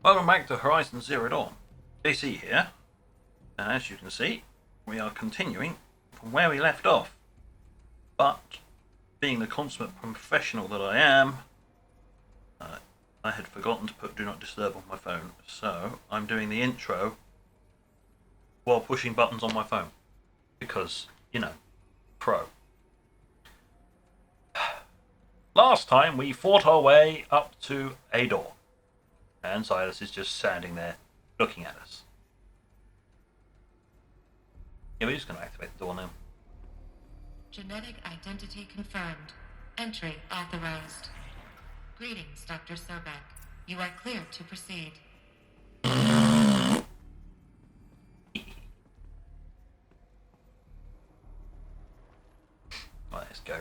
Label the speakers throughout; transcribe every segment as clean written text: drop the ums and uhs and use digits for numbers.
Speaker 1: Welcome back to Horizon Zero Dawn. PC here, and as you can see, we are continuing from where we left off. But, being the consummate professional that I am, I had forgotten to put Do Not Disturb on my phone, so I'm doing the intro while pushing buttons on my phone. Because, you know, pro. Last time we fought our way up to a door. And Silas is just standing there, looking at us. Yeah, we're just going to activate the door now.
Speaker 2: Genetic identity confirmed. Entry authorized. Greetings, Dr. Sobek. You are cleared to proceed.
Speaker 1: Right, let's go.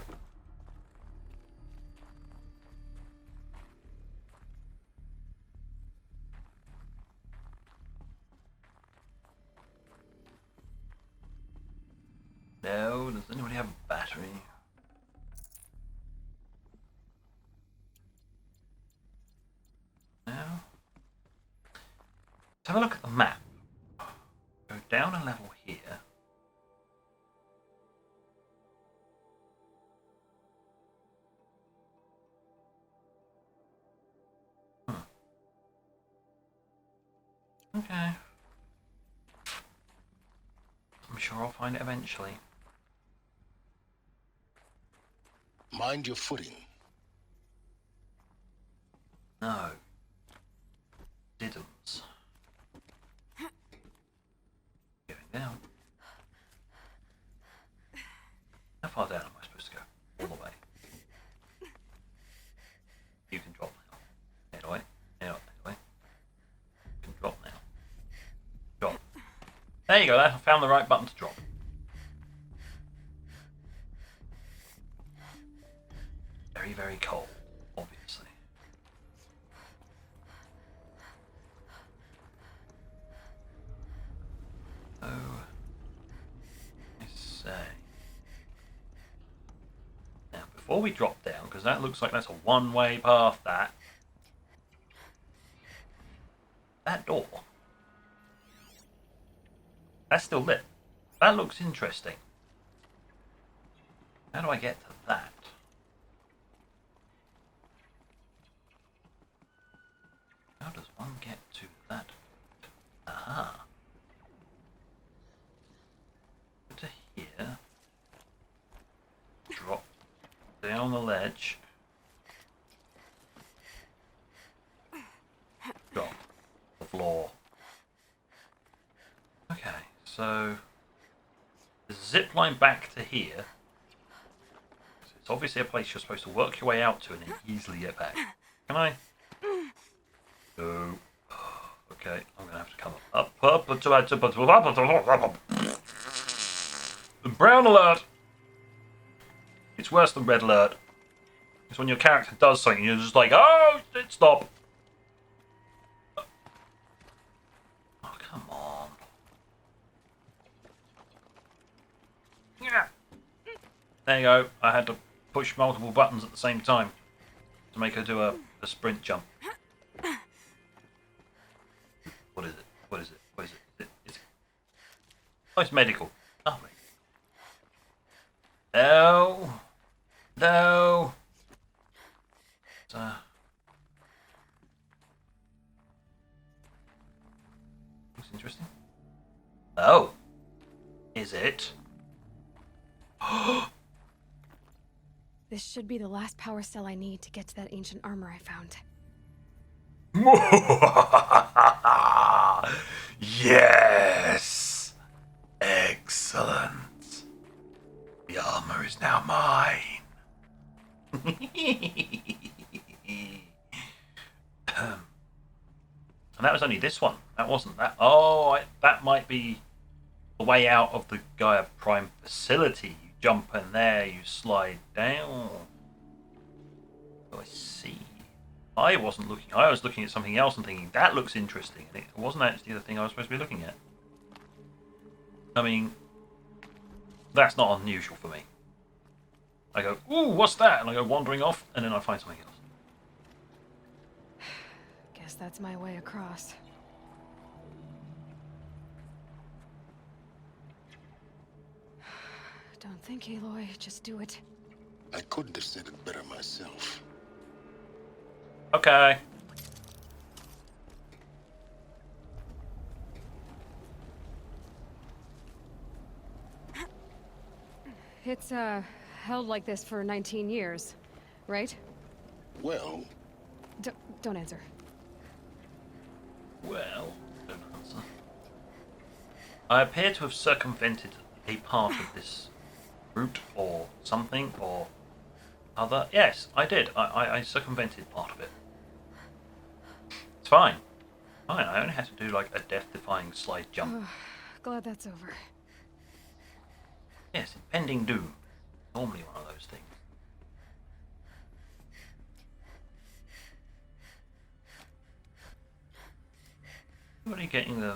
Speaker 1: No, does anybody have a battery? No? Let's have a look at the map. Go down a level here. Okay. I'm sure I'll find it eventually.
Speaker 3: Mind your footing.
Speaker 1: No. Didn't. Going down. How far down am I supposed to go? All the way. You can drop now. Anyway. Anyway. You can drop now. Drop. There you go, I found the right button to drop. Very, very cold, obviously. Oh, I say. Now, before we drop down, because that looks like that's a one-way path, that door. That's still lit. That looks interesting. How do I get to that? How does one get to that? Aha. Go to here. Drop down the ledge. Drop the floor. Okay, so the zip line back to here. It's obviously a place you're supposed to work your way out to and then easily get back. Can I? No. Okay, I'm gonna have to come up. Brown alert! It's worse than red alert. It's when your character does something, you're just like, oh, stop. Oh, come on. Yeah. There you go. I had to push multiple buttons at the same time to make her do a sprint jump. What is it? What is it? What is it? Is it? Oh, it's medical. Lovely. No. No. Looks interesting. Oh. Is it?
Speaker 4: This should be the last power cell I need to get to that ancient armor I found.
Speaker 1: Yes! Excellent. The armor is now mine. And that was only this one. That wasn't that. Oh, that might be the way out of the GAIA Prime facility. You jump in there, you slide down. Oh, I see. I wasn't looking. I was looking at something else and thinking, that looks interesting. And it wasn't actually the thing I was supposed to be looking at. I mean, that's not unusual for me. I go, ooh, what's that? And I go wandering off, and then I find something else.
Speaker 4: Guess that's my way across. Don't think, Aloy. Just do it.
Speaker 3: I couldn't have said it better myself.
Speaker 1: Okay.
Speaker 4: It's, held like this for 19 years, right?
Speaker 3: Well,
Speaker 4: Don't answer.
Speaker 1: Well, don't answer. I appear to have circumvented a part of this route or something or other. Yes, I did. I circumvented part of it. It's fine. Fine, I only had to do like a death-defying slide jump.
Speaker 4: Glad that's over.
Speaker 1: Yes, impending doom. Normally one of those things. Everybody getting the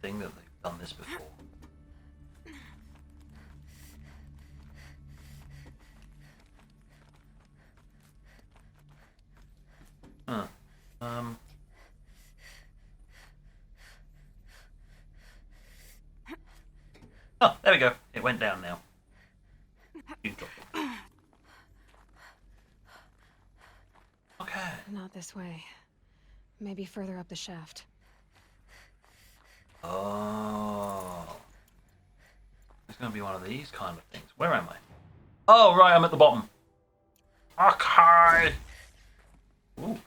Speaker 1: thing that they've done this before. Huh. Oh, there we go. It went down now. You dropped it. Okay.
Speaker 4: Not this way. Maybe further up the shaft.
Speaker 1: Oh. It's going to be one of these kind of things. Where am I? Oh, right, I'm at the bottom. Okay. Ooh.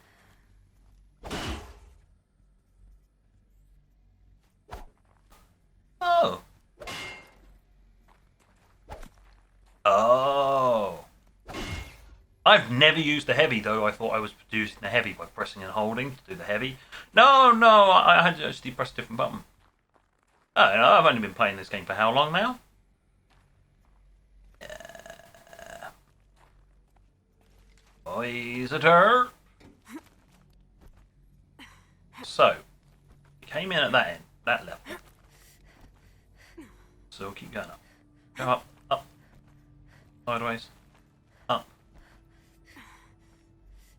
Speaker 1: Oh. Oh. I've never used the heavy, though. I thought I was using the heavy by pressing and holding to do the heavy. No, I had to actually press a different button. Oh, I've only been playing this game for how long now? Boys, a turn. So, we came in at that end, that level. So we'll keep going up. Go up, up, sideways, up.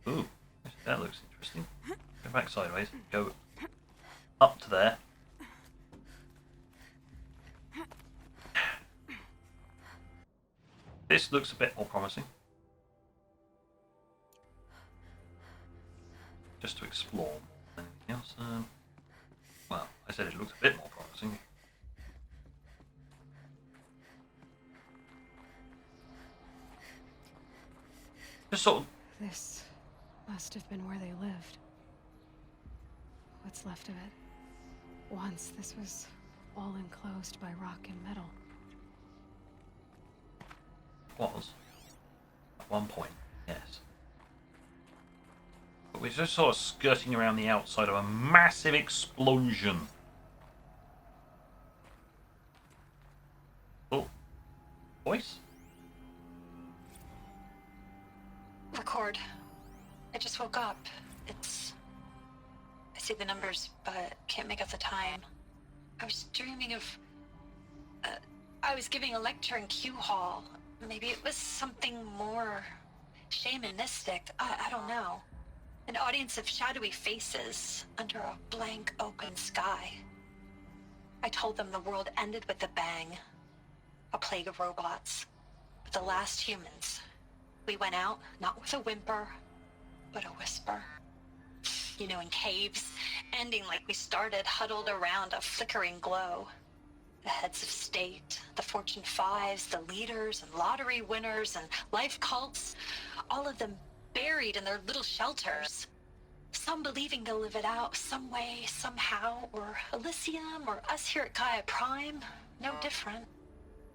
Speaker 1: Ooh, that looks interesting. Go back sideways, go up to there. This looks a bit more promising. Just to explore. Anything else? Well, I said it looks a bit more promising. Just sort of.
Speaker 4: This must have been where they lived. What's left of it. Once, this was all enclosed by rock and metal.
Speaker 1: Was. At one point, yes. But we're just sort of skirting around the outside of a massive explosion. Oh. Voice?
Speaker 5: Record. I just woke up. I see the numbers, but can't make out the time. I was dreaming of... I was giving a lecture in Q Hall. Maybe it was something more shamanistic. I don't know. An audience of shadowy faces under a blank open sky. I told them the world ended with a bang. A plague of robots. But the last humans. We went out, not with a whimper, but a whisper. You know, in caves, ending like we started, huddled around a flickering glow. The heads of state, the Fortune 5s, the leaders and lottery winners and life cults, all of them buried in their little shelters. Some believing they'll live it out some way, somehow, or Elysium, or us here at GAIA Prime, no different.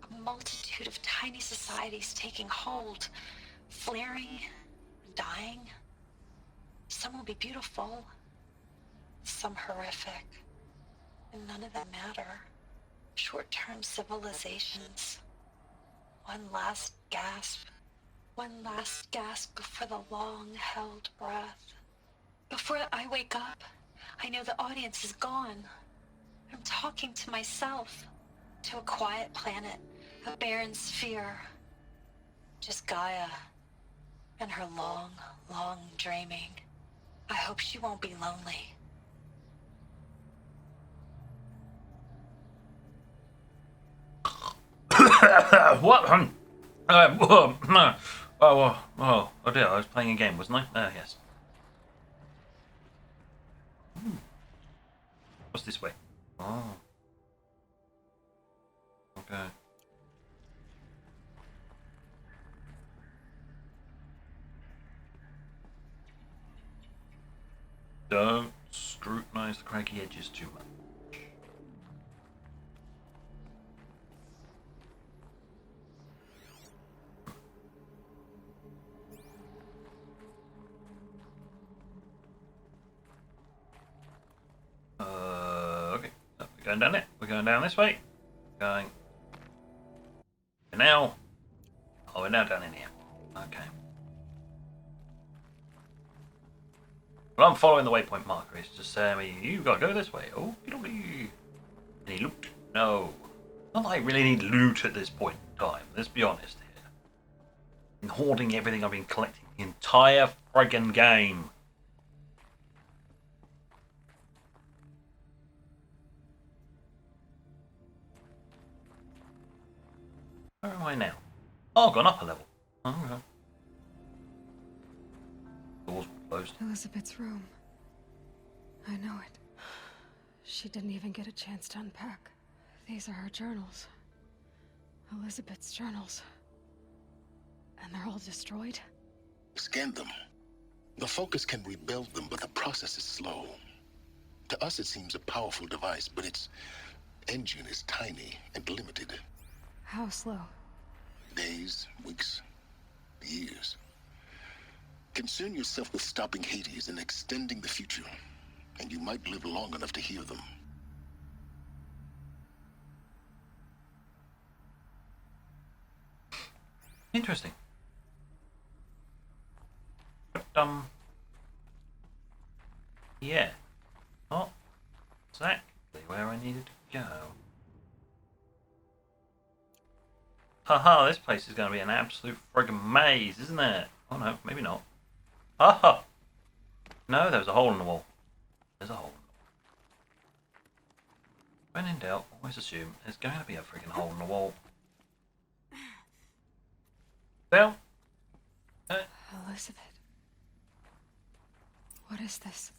Speaker 5: A multitude of tiny societies taking hold, flaring, dying. Some will be beautiful, some horrific, and none of them matter. Short-term civilizations. One last gasp before the long-held breath. Before I wake up, I know the audience is gone. I'm talking to myself, to a quiet planet, a barren sphere. Just Gaia and her long, long dreaming. I hope she won't be lonely.
Speaker 1: What? Oh dear, I was playing a game, wasn't I? Yes. What's this way? Oh. Okay. Don't scrutinize the craggy edges too much. Okay. Oh, we're going down it. We're going down this way. Going. And now. Oh, we're now down in here. Okay. Well, I'm following the waypoint marker. It's just saying me, you gotta go this way. Oh, any loot? No. Not that I really need loot at this point in time. Let's be honest here. I've been hoarding everything I've been collecting the entire friggin' game. Where am I now? Oh, I've gone up a level. Oh, okay. Doors closed.
Speaker 4: Elizabeth's room. I know it. She didn't even get a chance to unpack. These are her journals. Elizabeth's journals. And they're all destroyed?
Speaker 3: Scan them. The Focus can rebuild them, but the process is slow. To us, it seems a powerful device, but its engine is tiny and limited.
Speaker 4: How slow?
Speaker 3: Days, weeks, years. Concern yourself with stopping Hades and extending the future, and you might live long enough to hear them.
Speaker 1: Interesting. But, yeah. Not exactly where I needed to go. Haha, this place is going to be an absolute friggin' maze, isn't it? Oh no, maybe not. Haha! No, there was a hole in the wall. There's a hole. When in doubt, always assume there's going to be a friggin' hole in the wall. Well,
Speaker 4: Elizabeth. What is this?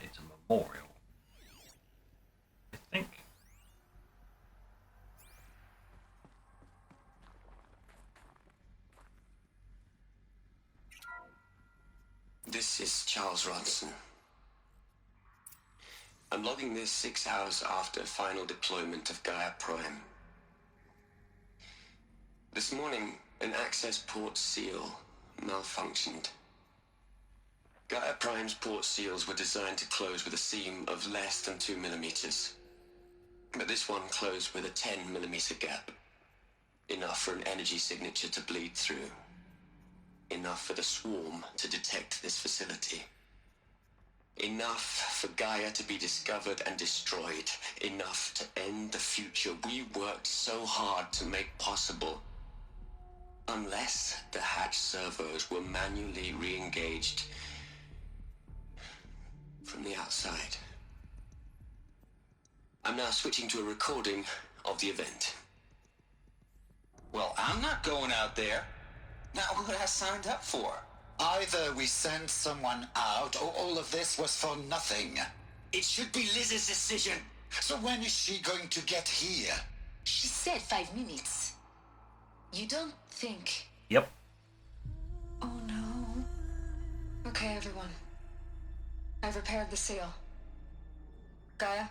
Speaker 1: it's a memorial. I think.
Speaker 6: This is Charles Ronson. I'm logging this 6 hours after final deployment of GAIA Prime. This morning, an access port seal malfunctioned. GAIA Prime's port seals were designed to close with a seam of less than 2 millimeters. But this one closed with a 10 millimeter gap. Enough for an energy signature to bleed through. Enough for the swarm to detect this facility. Enough for Gaia to be discovered and destroyed. Enough to end the future we worked so hard to make possible. Unless the hatch servos were manually re-engaged from the outside. I'm now switching to a recording of the event.
Speaker 7: Well, I'm not going out there. Not what I signed up for. Either we send someone out, or all of this was for nothing.
Speaker 6: It should be Liz's decision.
Speaker 7: So when is she going to get here?
Speaker 8: She said 5 minutes. You don't think...
Speaker 1: Yep.
Speaker 4: Oh no. Okay, everyone. I've repaired the seal. Gaia?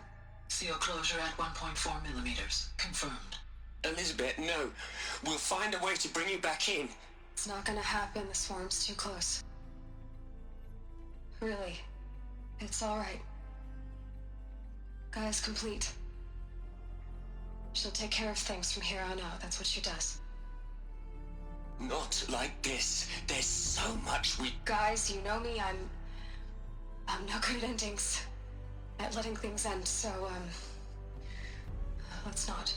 Speaker 8: Seal closure at 1.4 millimeters. Confirmed.
Speaker 6: Elizabeth, no. We'll find a way to bring you back in.
Speaker 4: It's not gonna happen. The swarm's too close. Really. It's alright. Gaia's complete. She'll take care of things from here on out. That's what she does.
Speaker 6: Not like this. There's so much we...
Speaker 4: Guys, you know me. I'm no good at endings. At letting things end, so, let's not.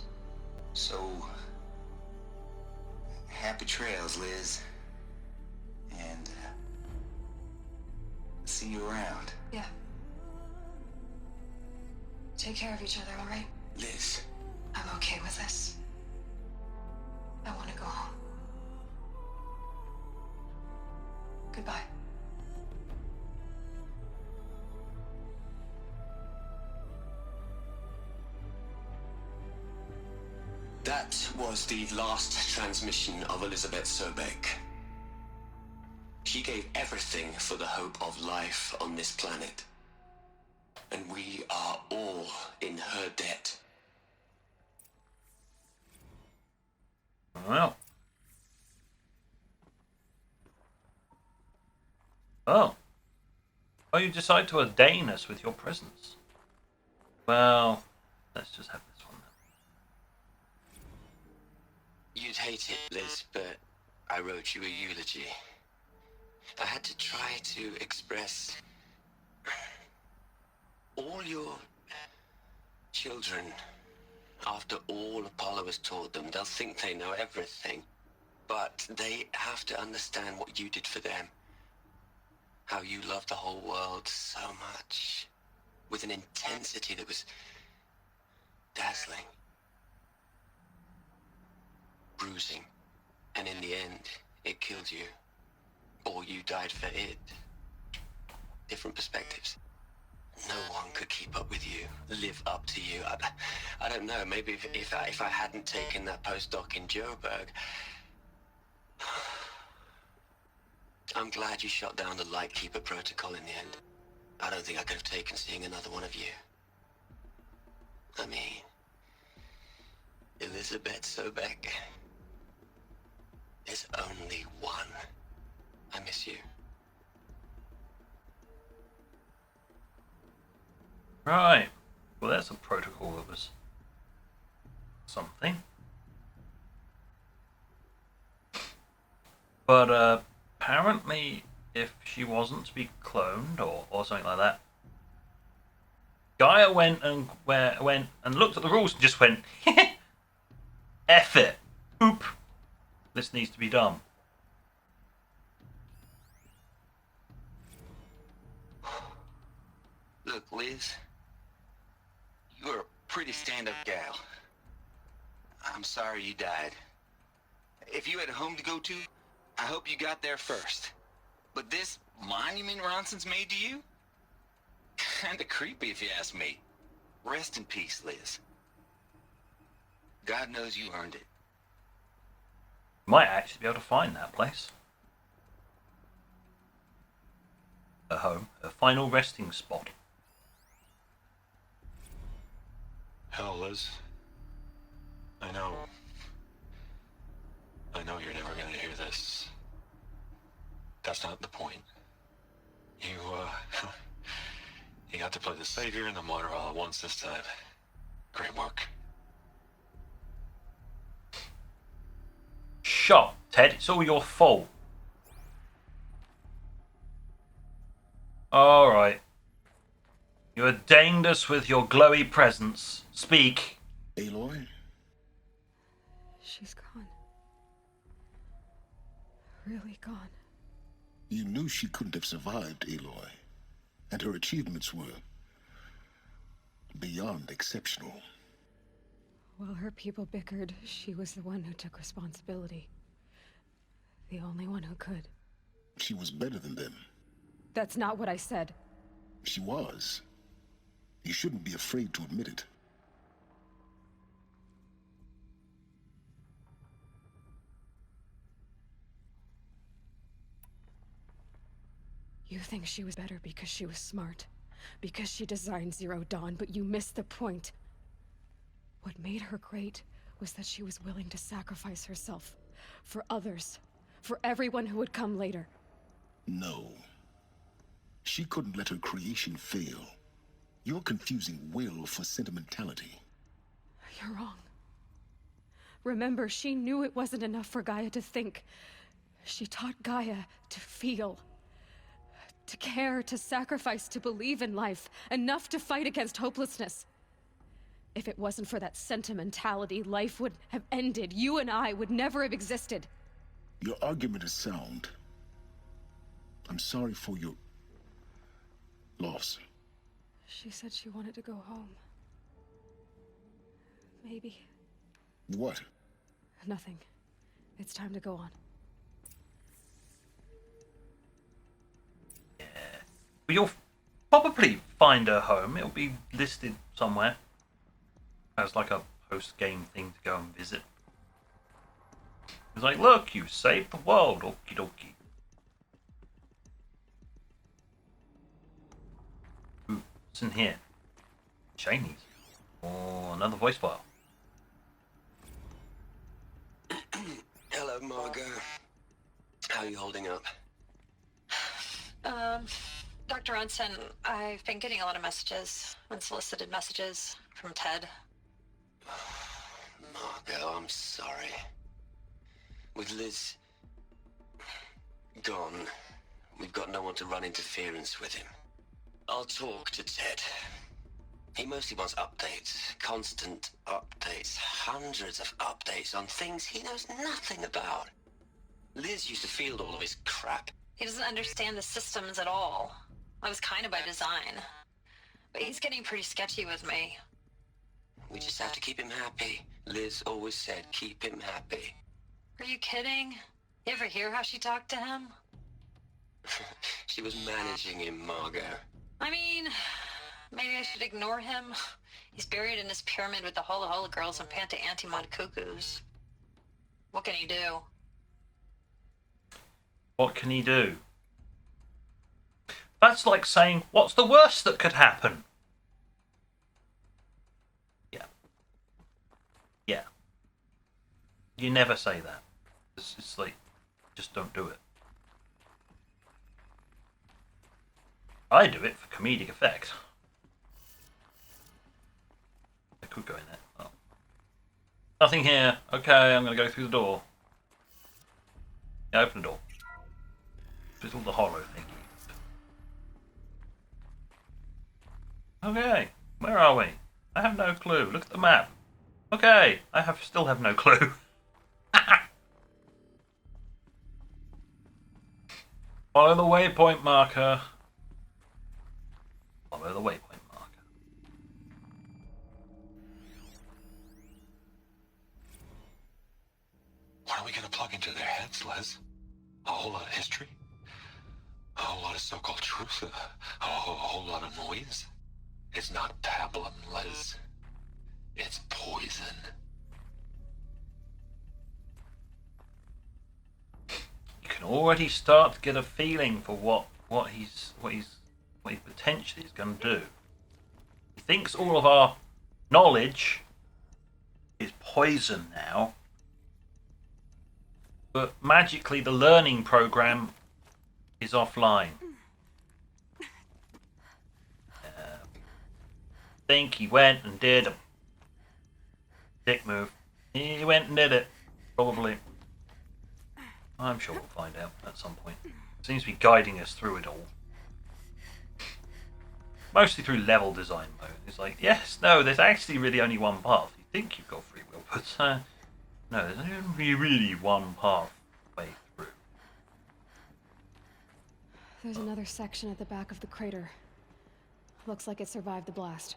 Speaker 7: So... happy trails, Liz. And, see you around.
Speaker 4: Yeah. Take care of each other, alright?
Speaker 6: Liz,
Speaker 4: I'm okay with this. I want to go home. Goodbye.
Speaker 6: That was the last transmission of Elizabeth Sobek. She gave everything for the hope of life on this planet. And we are all in her debt.
Speaker 1: Well. Oh. Oh, you decide to ordain us with your presence. Well, let's just have this one then.
Speaker 6: You'd hate it, Liz, but I wrote you a eulogy. I had to try to express all your children. After all Apollo has taught them, they'll think they know everything. But they have to understand what you did for them. How you loved the whole world so much. With an intensity that was dazzling. Bruising. And in the end, it killed you. Or you died for it. Different perspectives. No one could keep up with you, live up to you. I don't know, maybe if I hadn't taken that postdoc in Joburg. I'm glad you shot down the Lightkeeper protocol in the end. I don't think I could have taken seeing another one of you. I mean, Elizabeth Sobek. There's only one. I miss you.
Speaker 1: Right. Well, there's a protocol that was something. But apparently, if she wasn't to be cloned or something like that, Gaia went and looked at the rules and just went, F it. Oop. This needs to be done.
Speaker 7: Look, Liz, you're a pretty stand-up gal. I'm sorry you died. If you had a home to go to, I hope you got there first. But this monument Ronson's made to you? Kinda creepy if you ask me. Rest in peace, Liz. God knows you earned it.
Speaker 1: Might actually be able to find that place. Her home, her final resting spot.
Speaker 9: Hell, Liz. I know you're never gonna hear this. That's not the point. You got to play the savior and the martyr all at once this time. Great work.
Speaker 1: Shut, Ted. It's all your fault. Alright. You ordained us with your glowy presence. Speak.
Speaker 3: Aloy?
Speaker 4: She's gone. Really gone.
Speaker 3: You knew she couldn't have survived, Aloy. And her achievements were beyond exceptional.
Speaker 4: While her people bickered, she was the one who took responsibility. The only one who could.
Speaker 3: She was better than them.
Speaker 4: That's not what I said.
Speaker 3: She was. You shouldn't be afraid to admit it.
Speaker 4: You think she was better because she was smart, because she designed Zero Dawn, but you missed the point. What made her great was that she was willing to sacrifice herself for others, for everyone who would come later.
Speaker 3: No. She couldn't let her creation fail. You're confusing will for sentimentality.
Speaker 4: You're wrong. Remember, she knew it wasn't enough for Gaia to think. She taught Gaia to feel. To care, to sacrifice, to believe in life. Enough to fight against hopelessness. If it wasn't for that sentimentality, life would have ended. You and I would never have existed.
Speaker 3: Your argument is sound. I'm sorry for your loss.
Speaker 4: She said she wanted to go home. Maybe.
Speaker 3: What?
Speaker 4: Nothing. It's time to go on.
Speaker 1: Yeah. But you'll probably find her home. It'll be listed somewhere as like a post-game thing to go and visit. It's like, look, you saved the world. Okie dokie. Ooh, what's in here? Chinese. Oh, another voice file.
Speaker 6: Hello, Margot. How are you holding up?
Speaker 5: Dr. Ronson, I've been getting a lot of messages, unsolicited messages from Ted.
Speaker 6: Margot, I'm sorry. With Liz gone, we've got no one to run interference with him. I'll talk to Ted. He mostly wants updates, constant updates, hundreds of updates on things he knows nothing about. Liz used to field all of his crap.
Speaker 5: He doesn't understand the systems at all. That was kind of by design. But he's getting pretty sketchy with me.
Speaker 6: We just have to keep him happy. Liz always said, keep him happy.
Speaker 5: Are you kidding? You ever hear how she talked to him?
Speaker 6: She was managing him, Margot.
Speaker 5: I mean, maybe I should ignore him. He's buried in his pyramid with the Hola Hola girls and Panta Antimon cuckoos. What can he do?
Speaker 1: What can he do? That's like saying, what's the worst that could happen? Yeah. Yeah. You never say that. It's like, just don't do it. I do it for comedic effect. I could go in there. Oh. Nothing here. Okay, I'm going to go through the door. Yeah, open the door. It's all the hollow thingy. Okay, where are we? I have no clue. Look at the map. Okay, I still have no clue. Follow the waypoint marker. Follow the waypoint marker.
Speaker 9: What are we going to plug into their heads, Les? A whole lot of history? A whole lot of so-called truth? A whole lot of noise? It's not pablum, Les. It's poison.
Speaker 1: You can already start to get a feeling for what he potentially is going to do. He thinks all of our knowledge is poison now, but magically the learning program is offline. Think he went and did a dick move. He went and did it, probably. I'm sure we'll find out at some point. Seems to be guiding us through it all. Mostly through level design mode. It's like, yes, no, there's actually really only one path. You think you've got free will, but no, there's only really one path way through.
Speaker 4: There's another section at the back of the crater. Looks like it survived the blast.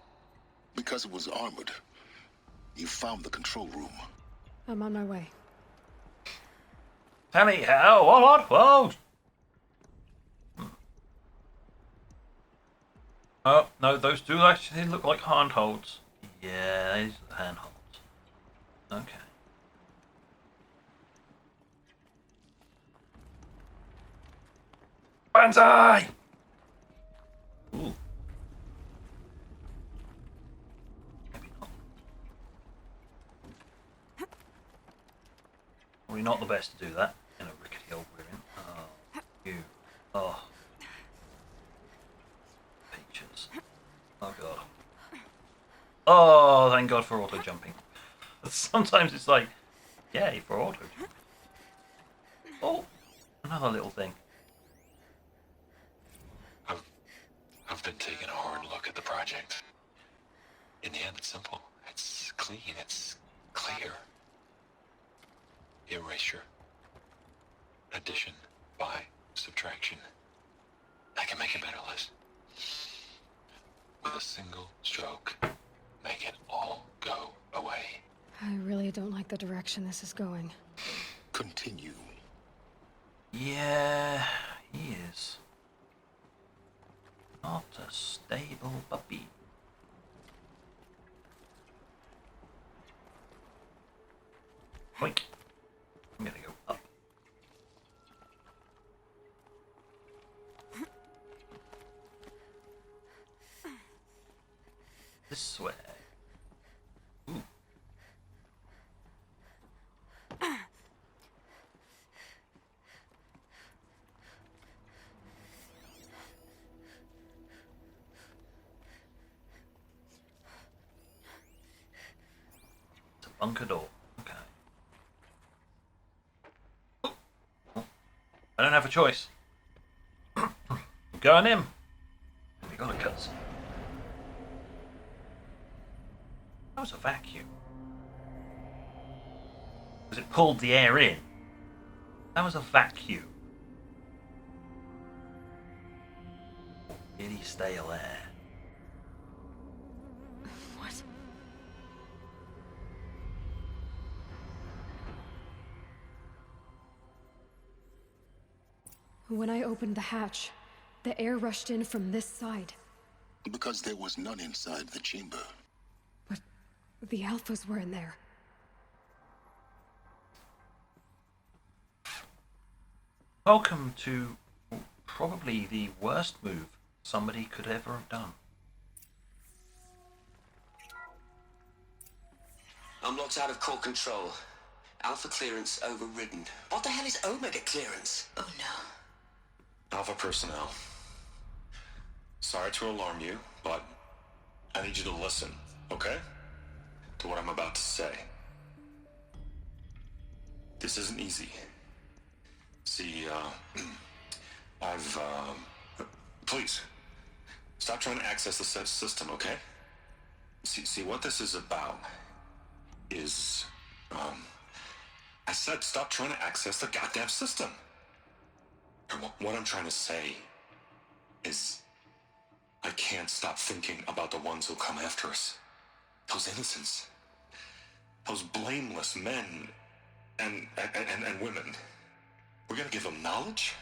Speaker 3: Because it was armored, you found the control room.
Speaker 4: I'm on my way.
Speaker 1: Tell me how? What? Whoa! Oh, no, those do actually look like handholds. Yeah, these are handholds. Okay. Banzai! Ooh. Maybe not. Probably not the best to do that in a rickety old we're in. Oh, you. Oh. Peaches. Oh god. Oh, thank god for auto jumping. Sometimes it's like, yay for auto jumping. Oh, another little thing.
Speaker 9: I've been taking a hard look at the project. In the end, it's simple. It's clean. It's clear. Erasure. Addition. By. Subtraction. I can make it better, Liz. With a single stroke, make it all go away.
Speaker 4: I really don't like the direction this is going.
Speaker 3: Continue.
Speaker 1: Yeah, he is. Not a stable puppy. Boink. I'm gonna go up. This way. Ooh. It's a bunker door. Okay. I don't have a choice. I'm going in. We got a cutscene. That was a vacuum. Because it pulled the air in. That was a vacuum. Really stale air.
Speaker 4: What? When I opened the hatch, the air rushed in from this side.
Speaker 3: Because there was none inside the chamber.
Speaker 4: But the alphas were in there.
Speaker 1: Welcome to probably the worst move somebody could ever have done.
Speaker 6: I'm locked out of core control. Alpha clearance overridden. What the hell is Omega clearance?
Speaker 8: Oh no.
Speaker 9: Alpha personnel. Sorry to alarm you, but I need you to listen, okay? To what I'm about to say. This isn't easy. See, please, stop trying to access the system, okay? See, what this is about is, I said stop trying to access the goddamn system. And what I'm trying to say is, I can't stop thinking about the ones who come after us. Those innocents. Those blameless men and women. We're gonna give them knowledge?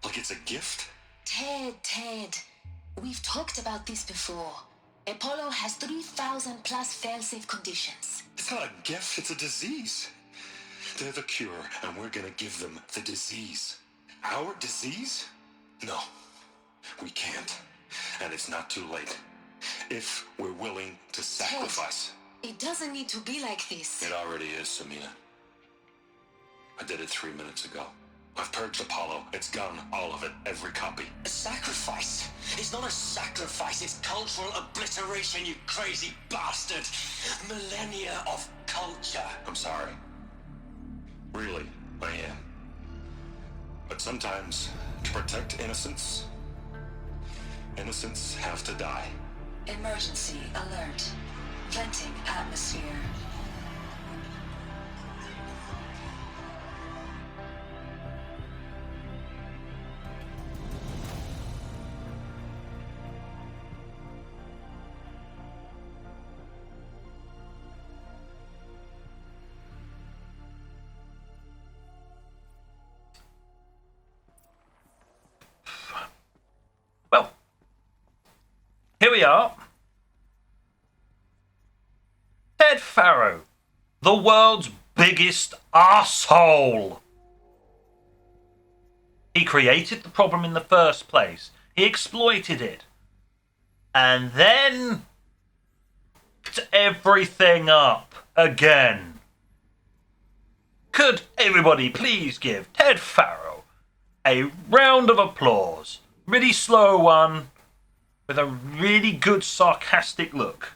Speaker 9: Like it's a gift?
Speaker 8: Ted. We've talked about this before. Apollo has 3,000 plus fail-safe conditions.
Speaker 9: It's not a gift, it's a disease. They're the cure, and we're gonna give them the disease. Our disease? No, we can't. And it's not too late. If we're willing to sacrifice.
Speaker 8: Ted, it doesn't need to be like this.
Speaker 9: It already is, Samina. I did it 3 minutes ago. I've purged Apollo. It's gone, all of it, every copy.
Speaker 6: A sacrifice? It's not a sacrifice, it's cultural obliteration, you crazy bastard! Millennia of culture.
Speaker 9: I'm sorry. Really, I am. But sometimes, to protect innocence, innocents have to die.
Speaker 8: Emergency alert. Venting atmosphere.
Speaker 1: Well, here we are. Ted Farrow, the world's biggest arsehole. He created the problem in the first place. He exploited it. And then fucked everything up again. Could everybody please give Ted Farrow a round of applause? Really slow one with a really good sarcastic look.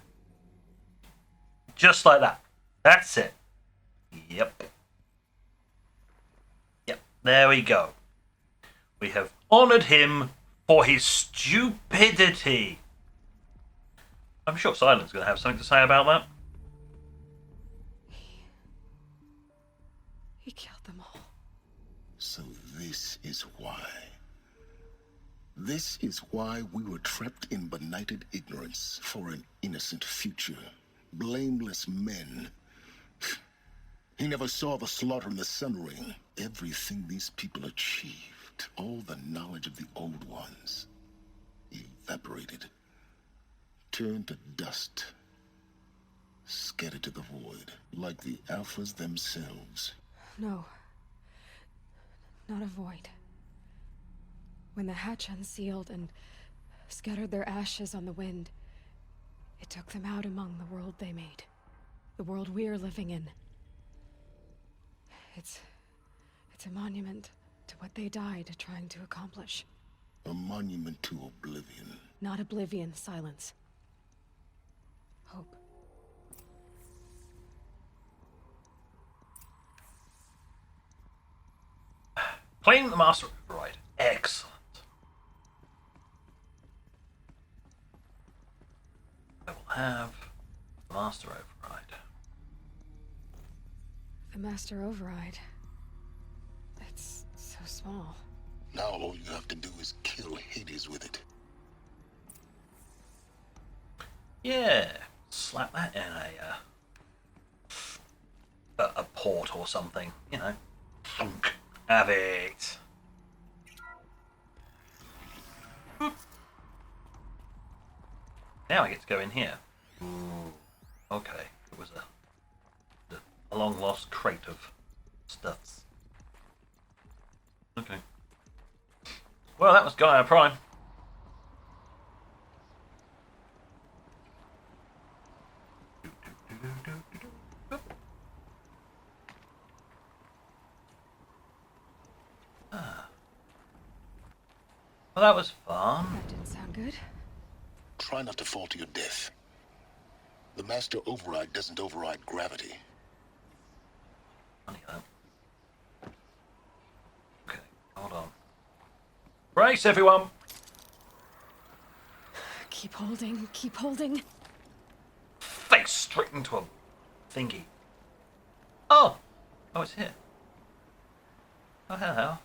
Speaker 1: Just like that. That's it. Yep. There we go. We have honoured him for his stupidity. I'm sure Silent's going to have something to say about that.
Speaker 4: He killed them all.
Speaker 3: So this is why. This is why we were trapped in benighted ignorance for an innocent future. Blameless men. He never saw the slaughter in the Sun Ring. Everything these people achieved, all the knowledge of the old ones, evaporated, turned to dust, scattered to the void, like the Alphas themselves.
Speaker 4: No. Not a void. When the hatch unsealed and scattered their ashes on the wind, it took them out among the world they made. The world we're living in. It's a monument to what they died trying to accomplish.
Speaker 3: A monument to oblivion.
Speaker 4: Not oblivion, silence. Hope.
Speaker 1: Claim the master override. Excellent. I will have the master override.
Speaker 4: The master override. It's so small.
Speaker 3: Now all you have to do is kill Hades with it.
Speaker 1: Yeah, slap that in a port or something, you know. Thunk. Have it. Boop. Now I get to go in here. Ooh. Okay, it was a long lost crate of stuffs. Okay. Well, that was GAIA Prime. Well, that was fun.
Speaker 4: That didn't sound good.
Speaker 3: Try not to fall to your death. The master override doesn't override gravity.
Speaker 1: Funny that. Okay, hold on. Brace, everyone!
Speaker 4: Keep holding, keep holding.
Speaker 1: Face straight into a thingy. Oh! Oh, it's here. Oh, hello.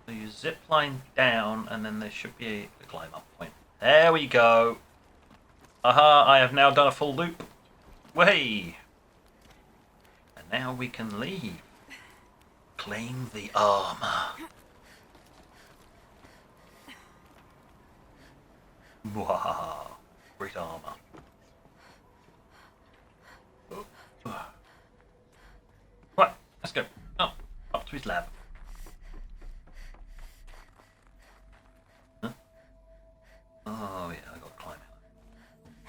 Speaker 1: So you zip line down, and then there should be a climb up point. There we go. Aha, I have now done a full loop. Way! And now we can leave. Claim the armor. Wow, great armor. Right, let's go. Up to his lab. Huh? Oh yeah, I got to climb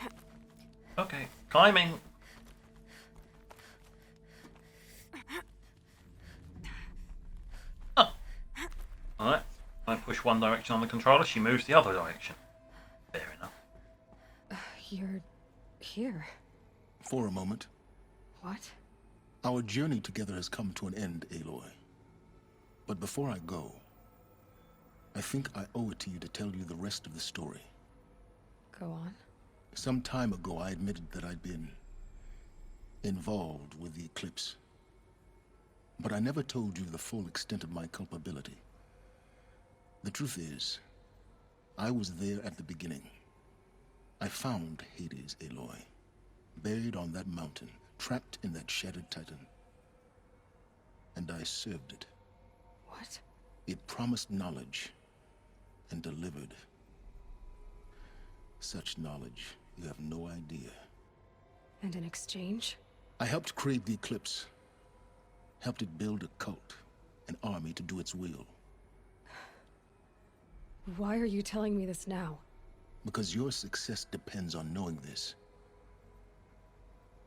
Speaker 1: it. Okay, climbing. Oh. Alright, I push one direction on the controller, she moves the other direction. Fair enough.
Speaker 4: You're here.
Speaker 3: For a moment.
Speaker 4: What?
Speaker 3: Our journey together has come to an end, Aloy. But before I go, I think I owe it to you to tell you the rest of the story.
Speaker 4: Go on.
Speaker 3: Some time ago, I admitted that I'd been involved with the eclipse. But I never told you the full extent of my culpability. The truth is, I was there at the beginning. I found Hades, Aloy, buried on that mountain, trapped in that shattered titan. And I served it.
Speaker 4: What?
Speaker 3: It promised knowledge and delivered. Such knowledge, you have no idea.
Speaker 4: And in exchange?
Speaker 3: I helped create the eclipse. Helped it build a cult, an army to do its will.
Speaker 4: Why are you telling me this now?
Speaker 3: Because your success depends on knowing this.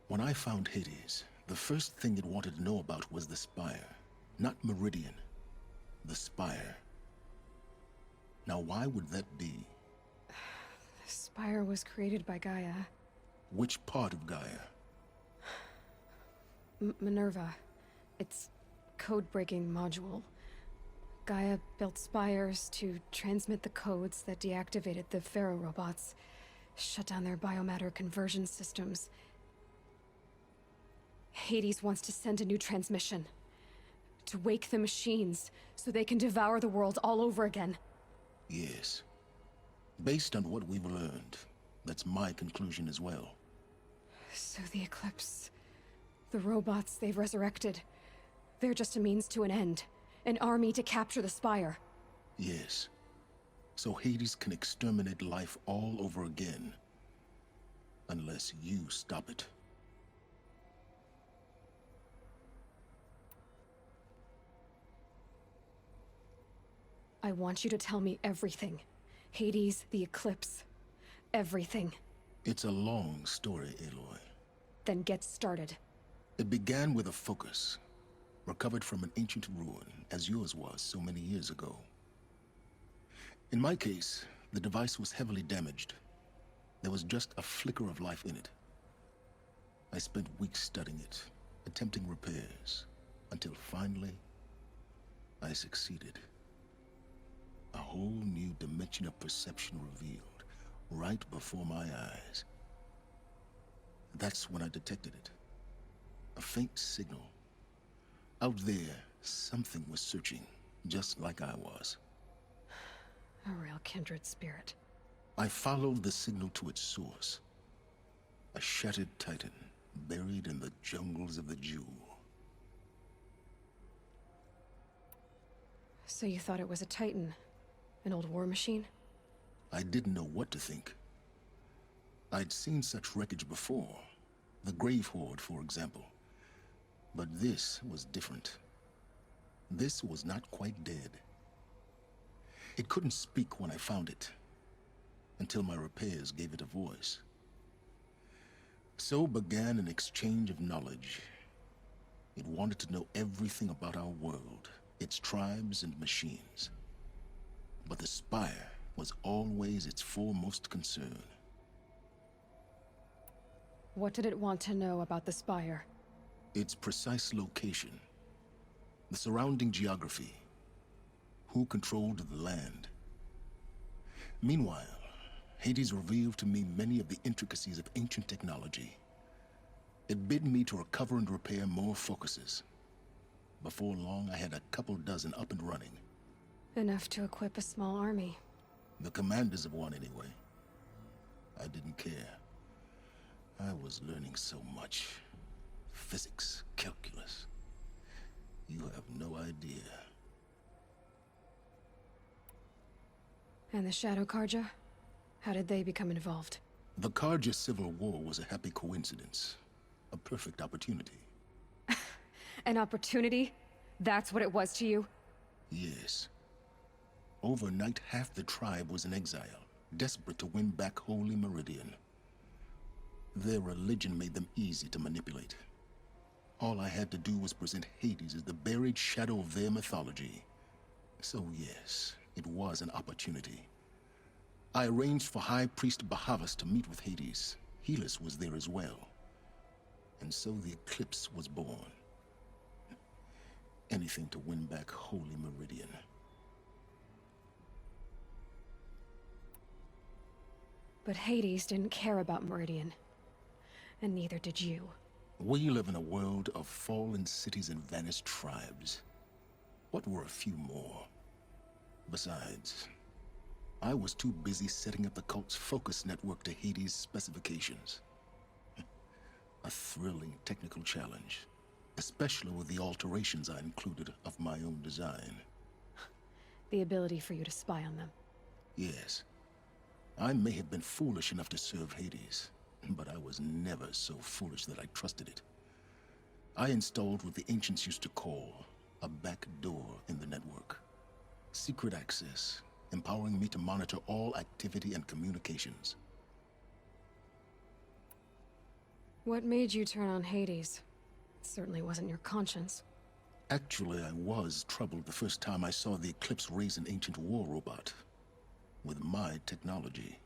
Speaker 3: When I found Hades, the first thing it wanted to know about was the Spire. Not Meridian. The Spire. Now why would that be?
Speaker 4: The Spire was created by Gaia.
Speaker 3: Which part of Gaia?
Speaker 4: Minerva. Its code-breaking module. Gaia built spires to transmit the codes that deactivated the Pharaoh robots, shut down their biomatter conversion systems. Hades wants to send a new transmission. To wake the machines, so they can devour the world all over again.
Speaker 3: Yes. Based on what we've learned, that's my conclusion as well.
Speaker 4: So the Eclipse, the robots they've resurrected, they're just a means to an end. An army to capture the Spire.
Speaker 3: Yes. So Hades can exterminate life all over again. Unless you stop it.
Speaker 4: I want you to tell me everything. Hades, the Eclipse, everything.
Speaker 3: It's a long story, Aloy.
Speaker 4: Then get started.
Speaker 3: It began with a focus, recovered from an ancient ruin, as yours was so many years ago. In my case, the device was heavily damaged. There was just a flicker of life in it. I spent weeks studying it, attempting repairs, until finally, I succeeded. A whole new dimension of perception revealed, right before my eyes. That's when I detected it. A faint signal. Out there, something was searching, just like I was.
Speaker 4: A real kindred spirit.
Speaker 3: I followed the signal to its source. A shattered titan, buried in the jungles of the Jewel.
Speaker 4: So you thought it was a titan? An old war machine?
Speaker 3: I didn't know what to think. I'd seen such wreckage before. The Grave Horde, for example. But this was different. This was not quite dead. It couldn't speak when I found it, until my repairs gave it a voice. So began an exchange of knowledge. It wanted to know everything about our world, its tribes and machines. But the Spire was always its foremost concern.
Speaker 4: What did it want to know about the Spire?
Speaker 3: Its precise location, the surrounding geography, who controlled the land. Meanwhile, Hades revealed to me many of the intricacies of ancient technology. It bid me to recover and repair more focuses. Before long, I had a couple dozen up and running.
Speaker 4: Enough to equip a small army.
Speaker 3: The commanders of one, anyway. I didn't care. I was learning so much. Physics, calculus. You have no idea.
Speaker 4: And the Shadow Karja? How did they become involved?
Speaker 3: The Karja Civil War was a happy coincidence. A perfect opportunity.
Speaker 4: An opportunity? That's what it was to you?
Speaker 3: Yes. Overnight, half the tribe was in exile, desperate to win back Holy Meridian. Their religion made them easy to manipulate. All I had to do was present Hades as the buried shadow of their mythology. So yes, it was an opportunity. I arranged for High Priest Bahavas to meet with Hades. Helis was there as well. And so the Eclipse was born. Anything to win back Holy Meridian.
Speaker 4: But Hades didn't care about Meridian. And neither did you.
Speaker 3: We live in a world of fallen cities and vanished tribes. What were a few more? Besides, I was too busy setting up the cult's focus network to Hades' specifications. A thrilling technical challenge, especially with the alterations I included of my own design.
Speaker 4: The ability for you to spy on them.
Speaker 3: Yes. I may have been foolish enough to serve Hades, but I was never so foolish that I trusted it. I installed what the ancients used to call a back door in the network. Secret access, empowering me to monitor all activity and communications.
Speaker 4: What made you turn on Hades? It certainly wasn't your conscience.
Speaker 3: Actually, I was troubled the first time I saw the Eclipse raise an ancient war robot. With my technology.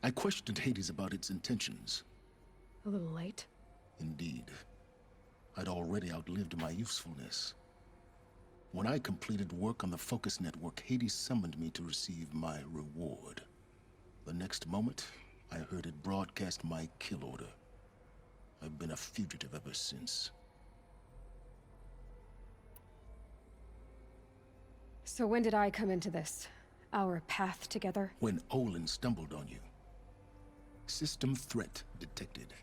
Speaker 3: I questioned Hades about its intentions.
Speaker 4: A little late?
Speaker 3: Indeed. I'd already outlived my usefulness. When I completed work on the Focus Network, Hades summoned me to receive my reward. The next moment, I heard it broadcast my kill order. I've been a fugitive ever since.
Speaker 4: So when did I come into this? Our path together?
Speaker 3: When Olin stumbled on you. System threat detected.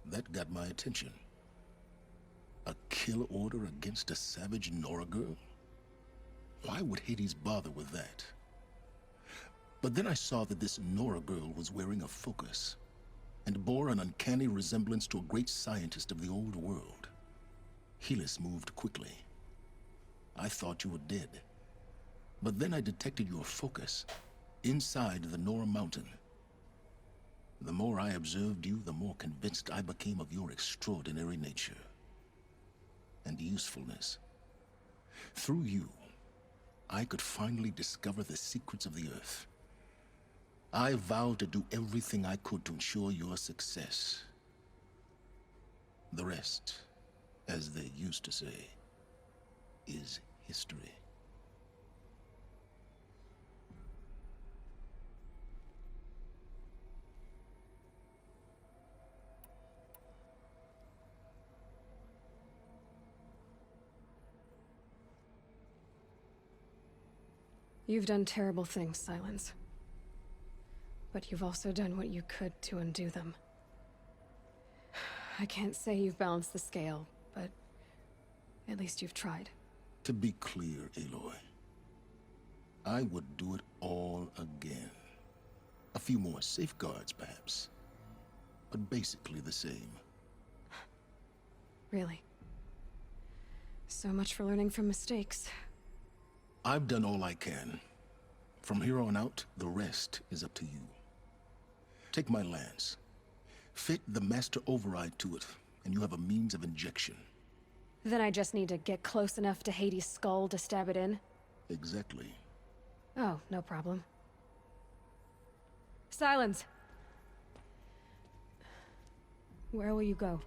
Speaker 3: That got my attention. A kill order against a savage Nora girl? Why would Hades bother with that? But then I saw that this Nora girl was wearing a focus and bore an uncanny resemblance to a great scientist of the old world. Helis moved quickly. I thought you were dead. But then I detected your focus inside the Nora mountain. The more I observed you, the more convinced I became of your extraordinary nature and usefulness. Through you, I could finally discover the secrets of the Earth. I vowed to do everything I could to ensure your success. The rest, as they used to say, is history.
Speaker 4: You've done terrible things, Silence. But you've also done what you could to undo them. I can't say you've balanced the scale, but at least you've tried.
Speaker 3: To be clear, Aloy, I would do it all again. A few more safeguards, perhaps, but basically the same.
Speaker 4: Really? So much for learning from mistakes.
Speaker 3: I've done all I can. From here on out, the rest is up to you. Take my lance. Fit the master override to it, and you have a means of injection.
Speaker 4: Then I just need to get close enough to Hades' skull to stab it in?
Speaker 3: Exactly.
Speaker 4: Oh, no problem. Silence! Where will you go?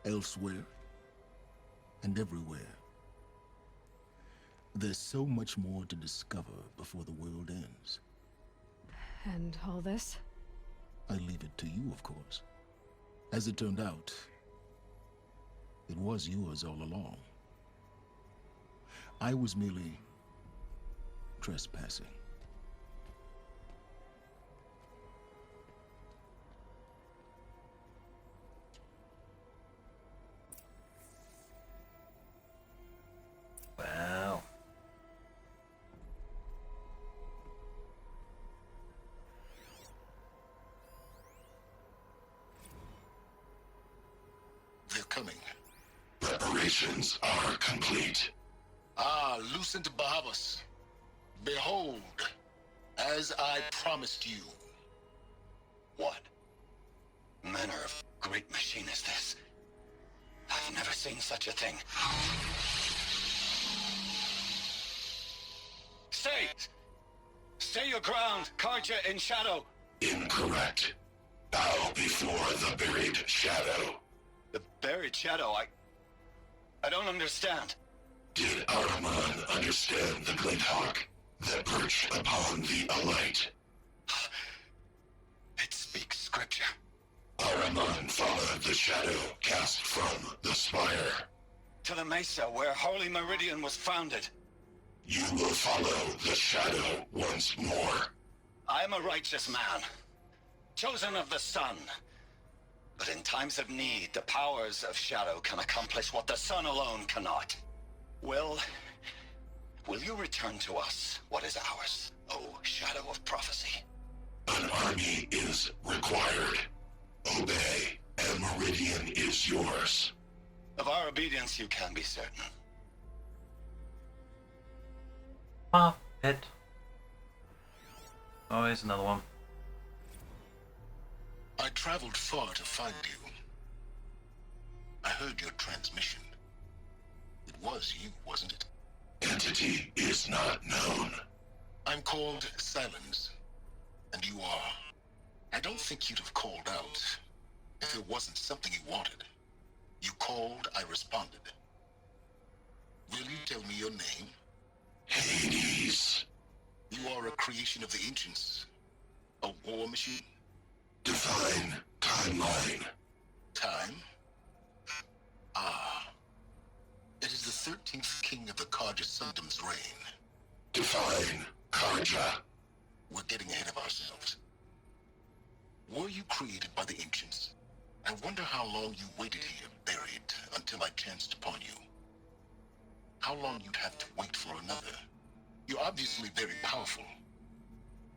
Speaker 3: Elsewhere. And everywhere. There's so much more to discover before the world ends.
Speaker 4: And all this?
Speaker 3: I leave it to you, of course. As it turned out, it was yours all along. I was merely trespassing.
Speaker 1: Wow.
Speaker 3: They're coming.
Speaker 10: Preparations are complete.
Speaker 3: Ah, Lucent Bahavas. Behold, as I promised you.
Speaker 7: What manner of great machine is this? I've never seen such a thing. Stay! Stay your ground, Karja in shadow!
Speaker 10: Incorrect. Bow before the buried shadow.
Speaker 7: The buried shadow, I don't understand.
Speaker 10: Did Ahriman understand the glint hawk that perched upon the alight?
Speaker 7: It speaks scripture.
Speaker 10: Ahriman followed the shadow cast from the spire.
Speaker 7: To the mesa where Holy Meridian was founded.
Speaker 10: You will follow the shadow once more.
Speaker 7: I am a righteous man, chosen of the sun. But in times of need, the powers of shadow can accomplish what the sun alone cannot. Will you return to us what is ours, O shadow of prophecy?
Speaker 10: An army is required. Obey, and Meridian is yours.
Speaker 7: Of our obedience you can be certain.
Speaker 1: Hit. Oh, here's another one.
Speaker 3: I traveled far to find you. I heard your transmission. It was you, wasn't it?
Speaker 10: Entity is not known.
Speaker 3: I'm called Silence, and you are. I don't think you'd have called out if it wasn't something you wanted. You called, I responded. Will you tell me your name?
Speaker 10: Hades.
Speaker 3: You are a creation of the ancients. A war machine?
Speaker 10: Define timeline.
Speaker 3: Time? Ah. It is the 13th king of the Karja Sundom's reign.
Speaker 10: Define Karja.
Speaker 3: we're getting ahead of ourselves. Were you created by the ancients? I wonder how long you waited here, buried, until I chanced upon you. How long you'd have to wait for another. You're obviously very powerful,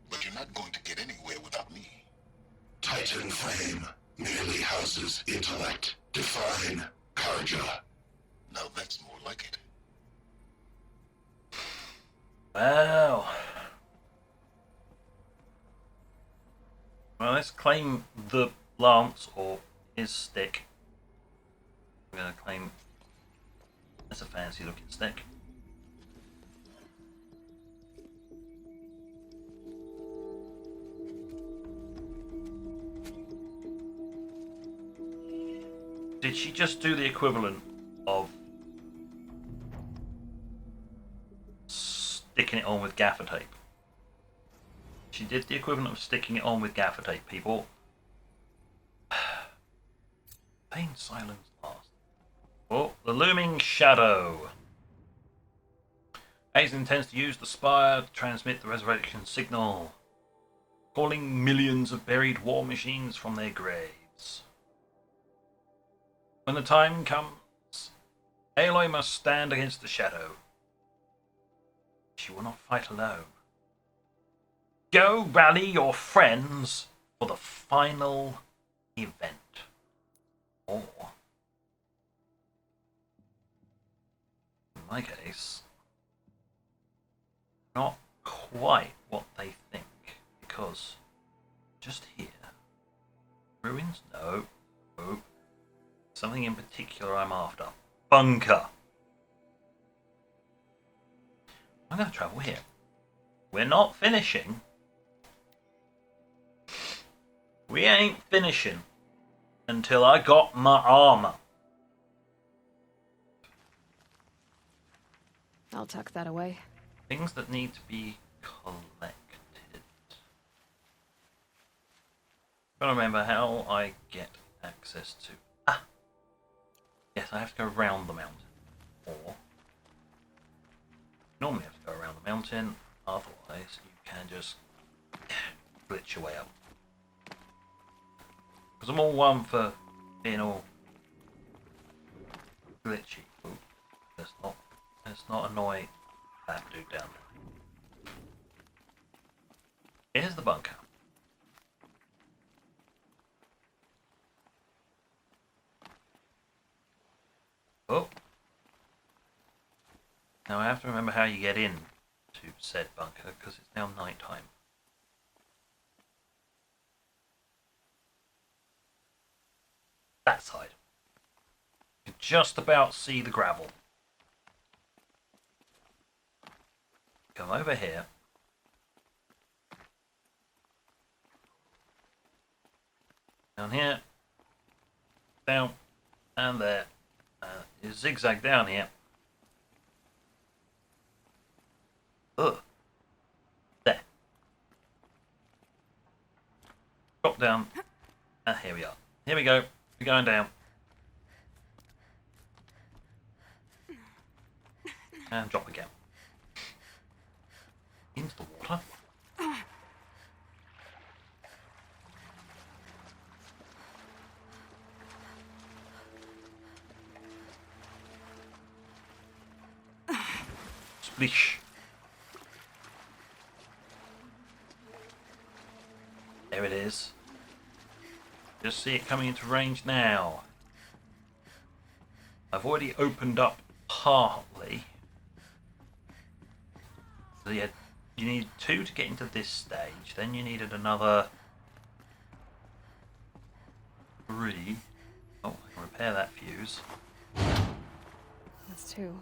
Speaker 3: but you're not going to get anywhere without me.
Speaker 10: Titan Flame merely houses intellect. Define Karja.
Speaker 3: Now that's more like it.
Speaker 1: Wow. Well, let's claim the lance or his stick. I'm going to claim. That's a fancy looking stick. Did she just do the equivalent of sticking it on with gaffer tape? She did the equivalent of sticking it on with gaffer tape, people. Pain silence last. Oh, the looming shadow. Ace intends to use the spire to transmit the resurrection signal, calling millions of buried war machines from their graves. When the time comes, Aloy must stand against the shadow. She will not fight alone. Go rally your friends for the final event. Or, in my case, not quite what they think, because just here, ruins? No. Something in particular I'm after. Bunker. I'm going to travel here. We're not finishing. We ain't finishing until I got my armor.
Speaker 4: I'll tuck that away.
Speaker 1: Things that need to be collected. Gotta remember how I get access to. Yes, I have to go around the mountain. Or normally have to go around the mountain, otherwise you can just glitch your way up. Because I'm all one for being all glitchy. Ooh, let's not annoy that dude down there. Here's the bunker. Oh. Now I have to remember how you get in to said bunker because it's now night time. That side. You can just about see the gravel. Come over here. Down here. Down. And there. You zigzag down here. Ugh. There. Drop down. And here we are. Here we go. We're going down. And drop again. Into the water. Splish. There it is. Just see it coming into range now. I've already opened up partly. So you need 2 to get into this stage. Then you needed another 3. Oh, I can repair that fuse.
Speaker 4: That's 2.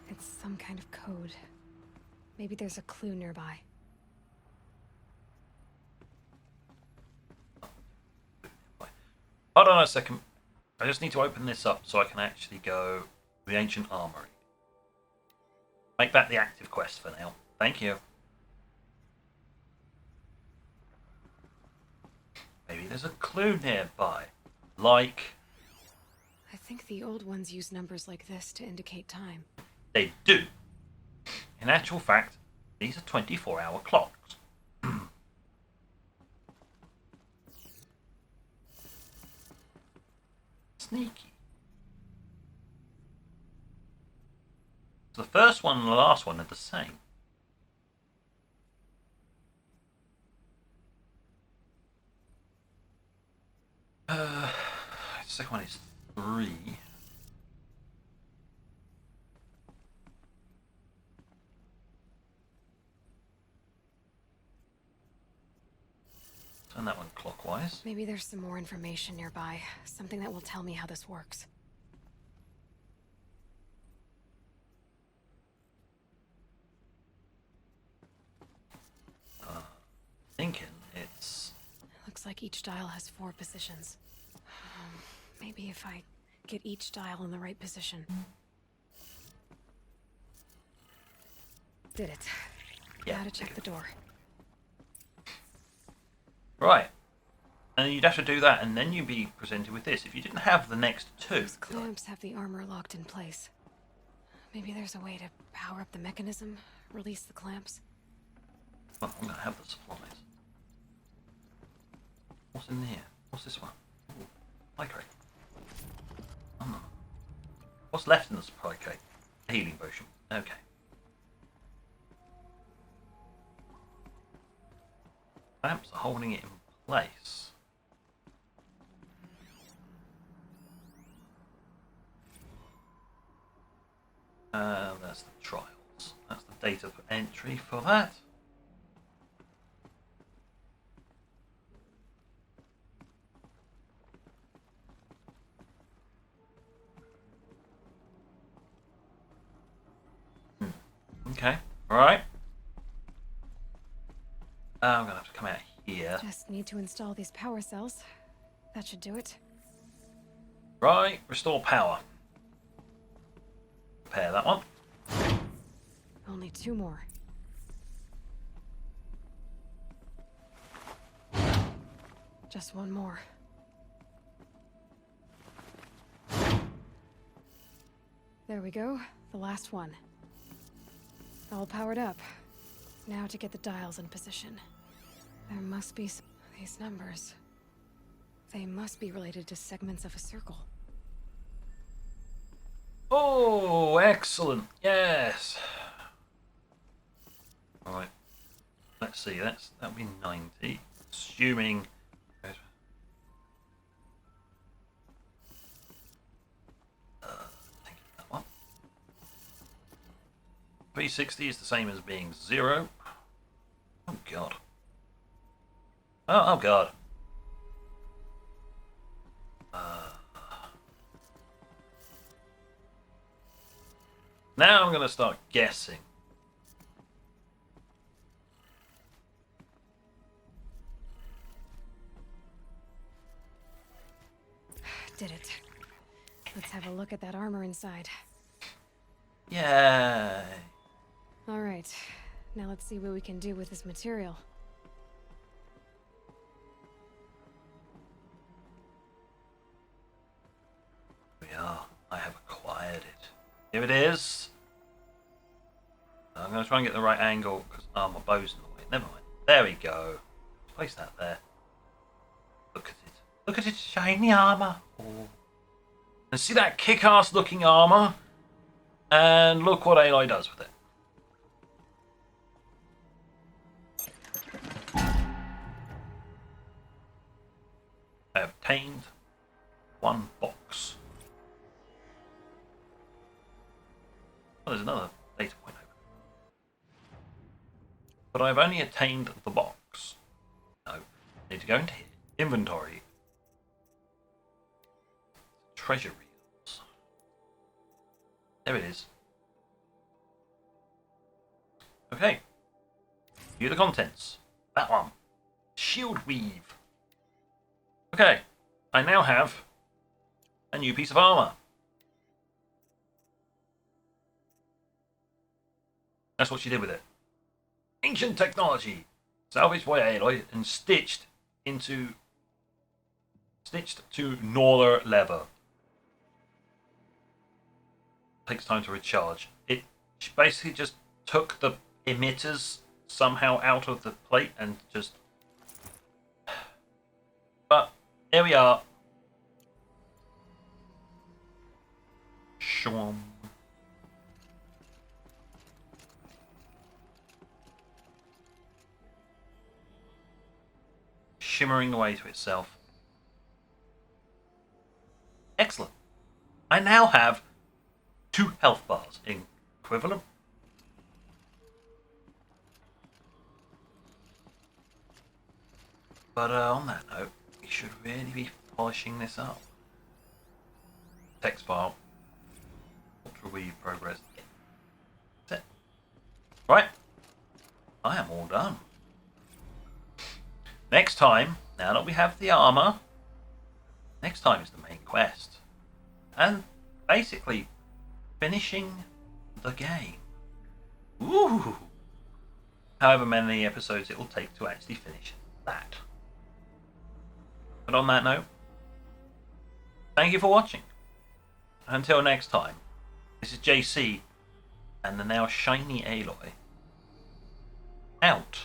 Speaker 4: It's some kind of code. Maybe there's a clue nearby.
Speaker 1: Hold on a second. I just need to open this up so I can actually go to the ancient armory. Make that the active quest for now. Thank you. Maybe there's a clue nearby. Like...
Speaker 4: I think the old ones use numbers like this to indicate time.
Speaker 1: They do. In actual fact, these are 24-hour clocks. sneaky. So the first one and the last one are the same. The second one is 3. Turn that one clockwise.
Speaker 4: Maybe there's some more information nearby. Something that will tell me how this works.
Speaker 1: Thinking it's...
Speaker 4: Looks like each dial has 4 positions. Maybe if I get each dial in the right position. Did it.
Speaker 1: Yeah.
Speaker 4: Now to check the door.
Speaker 1: Right. And you'd have to do that, and then you'd be presented with this. If you didn't have the next 2...
Speaker 4: Those clamps have the armor locked in place. Maybe there's a way to power up the mechanism, release the clamps.
Speaker 1: Well, I'm going to have the supplies. What's in here? What's this one? Ooh, supply crate. Oh. What's left in the supply crate? A healing potion. Okay. Clamps are holding it in place. That's the trials. That's the data for entry for that. Okay, alright. I'm gonna have to come out here.
Speaker 4: Just need to install these power cells. That should do it.
Speaker 1: Right, restore power. Repair that one.
Speaker 4: Only 2 more. Just 1 more. There we go. The last one. All powered up. Now to get the dials in position. There must be these numbers. They must be related to segments of a circle.
Speaker 1: Oh, excellent. Yes. Alright. Let's see. That'll be 90. Assuming... that one. 360 is the same as being 0. Oh, God. Oh God. Now I'm going to start guessing.
Speaker 4: Did it. Let's have a look at that armor inside.
Speaker 1: Yay.
Speaker 4: All right. Now let's see what we can do with this material.
Speaker 1: We are. I have acquired it. Here it is. I'm going to try and get the right angle because my bow's in the way. Never mind. There we go. Place that there. Look at it. Look at its shiny armor. Oh. And see that kick-ass looking armor? And look what Aloy does with it. I obtained 1 box. Oh, there's another data point over there. But I've only attained the box. No. I need to go into here. Inventory. Treasure reels. There it is. Okay. View the contents. That one. Shield weave. Okay. I now have a new piece of armor. That's what she did with it. Ancient technology. Salvaged by Aloy and stitched to Northern leather. Takes time to recharge. She basically just took the emitters somehow out of the plate and just... But here we are. Shwam. Shimmering away to itself. Excellent. I now have 2 health bars in equivalent. But on that note, we should really be polishing this up. Text file. Ultra weave progress. That's it. Right. I am all done. Next time, now that we have the armor, next time is the main quest. And basically finishing the game. Ooh! However many episodes it will take to actually finish that. But on that note, thank you for watching. Until next time, this is JC and the now shiny Aloy. Out.